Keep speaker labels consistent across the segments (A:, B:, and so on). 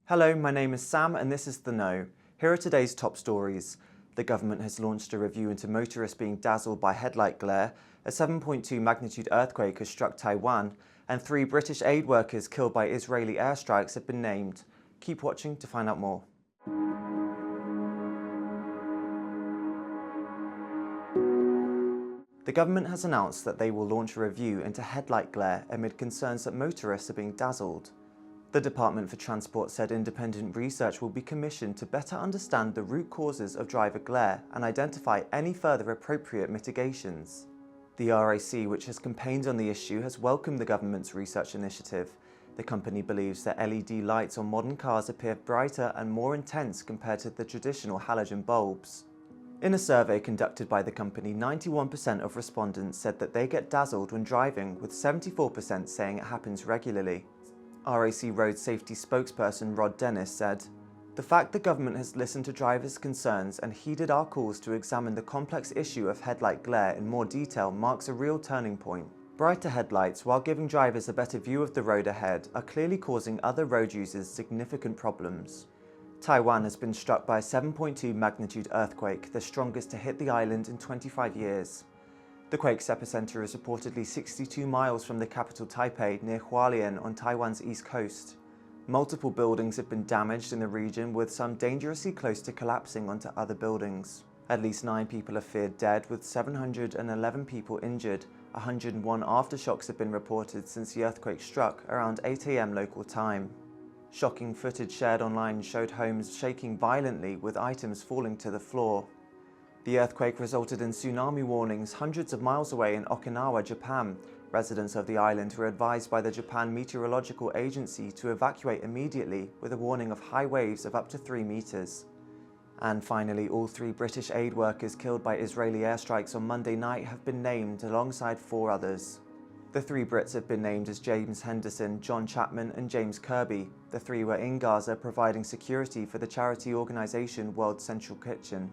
A: Hello, my name is Sam and this is The Know. Here are today's top stories. The government has launched a review into motorists being dazzled by headlight glare, a 7.2 magnitude earthquake has struck Taiwan, and 3 British aid workers killed by Israeli airstrikes have been named. Keep watching to find out more. The government has announced that they will launch a review into headlight glare amid concerns that motorists are being dazzled. The Department for Transport said independent research will be commissioned to better understand the root causes of driver glare and identify any further appropriate mitigations. The RAC, which has campaigned on the issue, has welcomed the government's research initiative. The company believes that LED lights on modern cars appear brighter and more intense compared to the traditional halogen bulbs. In a survey conducted by the company, 91% of respondents said that they get dazzled when driving, with 74% saying it happens regularly. RAC Road Safety spokesperson Rod Dennis said, "The fact the government has listened to drivers' concerns and heeded our calls to examine the complex issue of headlight glare in more detail marks a real turning point. Brighter headlights, while giving drivers a better view of the road ahead, are clearly causing other road users significant problems." Taiwan has been struck by a 7.2 magnitude earthquake, the strongest to hit the island in 25 years. The quake's epicenter is reportedly 62 miles from the capital Taipei, near Hualien on Taiwan's east coast. Multiple buildings have been damaged in the region, with some dangerously close to collapsing onto other buildings. At least 9 people are feared dead, with 711 people injured. 101 aftershocks have been reported since the earthquake struck around 8 AM local time. Shocking footage shared online showed homes shaking violently, with items falling to the floor. The earthquake resulted in tsunami warnings hundreds of miles away in Okinawa, Japan. Residents of the island were advised by the Japan Meteorological Agency to evacuate immediately, with a warning of high waves of up to 3 meters. And finally, all 3 British aid workers killed by Israeli airstrikes on Monday night have been named alongside 4 others. The 3 Brits have been named as James Henderson, John Chapman and James Kirby. The 3 were in Gaza providing security for the charity organisation World Central Kitchen.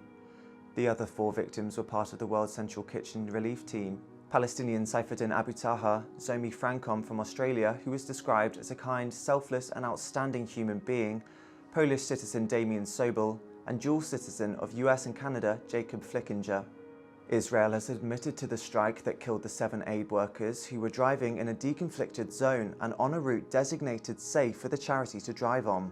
A: The other 4 victims were part of the World Central Kitchen relief team. Palestinian Saifuddin Abu Taha, Zomi Francom from Australia, who was described as a kind, selfless and outstanding human being, Polish citizen Damian Sobel, and dual citizen of US and Canada Jacob Flickinger. Israel has admitted to the strike that killed the 7 aid workers who were driving in a deconflicted zone and on a route designated safe for the charity to drive on.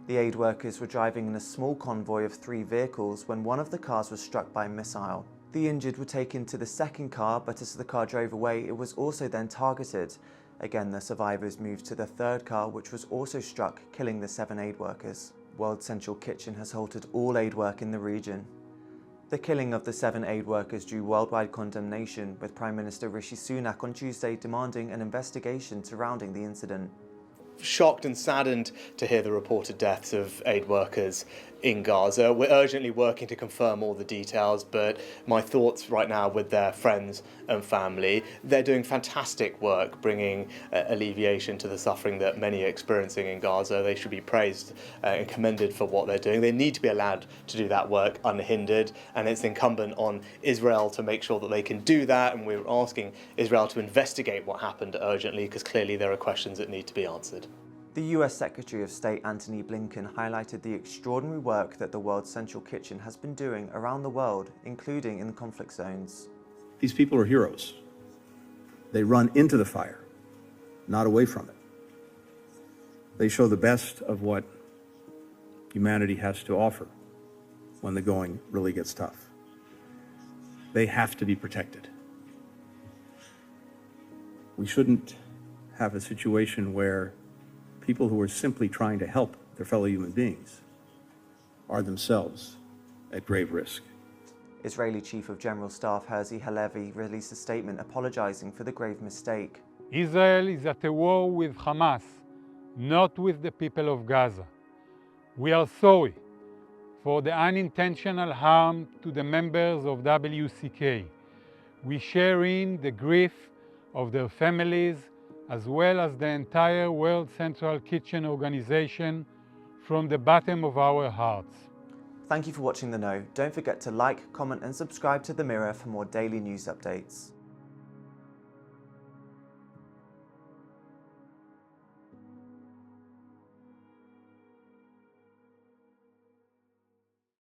A: The aid workers were driving in a small convoy of 3 vehicles when one of the cars was struck by a missile. The injured were taken to the second car, but as the car drove away, it was also then targeted. Again, the survivors moved to the 3rd car, which was also struck, killing the 7 aid workers. World Central Kitchen has halted all aid work in the region. The killing of the 7 aid workers drew worldwide condemnation, with Prime Minister Rishi Sunak on Tuesday demanding an investigation surrounding the incident.
B: Shocked and saddened to hear the reported deaths of aid workers in Gaza. We're urgently working to confirm all the details, but my thoughts right now with their friends and family. They're doing fantastic work bringing alleviation to the suffering that many are experiencing in Gaza. They should be praised and commended for what they're doing. They need to be allowed to do that work unhindered, and it's incumbent on Israel to make sure that they can do that, and we're asking Israel to investigate what happened urgently, because clearly there are questions that need to be answered.
A: The US Secretary of State Antony Blinken highlighted the extraordinary work that the World Central Kitchen has been doing around the world, including in conflict zones.
C: These people are heroes. They run into the fire, not away from it. They show the best of what humanity has to offer when the going really gets tough. They have to be protected. We shouldn't have a situation where people who are simply trying to help their fellow human beings are themselves at grave risk.
A: Israeli Chief of General Staff Herzi Halevi released a statement apologizing for the grave mistake.
D: Israel is at a war with Hamas, not with the people of Gaza. We are sorry for the unintentional harm to the members of WCK. We share in the grief of their families, as well as the entire World Central Kitchen organization, from the bottom of our hearts.
A: Thank you for watching The Know. Don't forget to like, comment and subscribe to The Mirror for more daily news updates.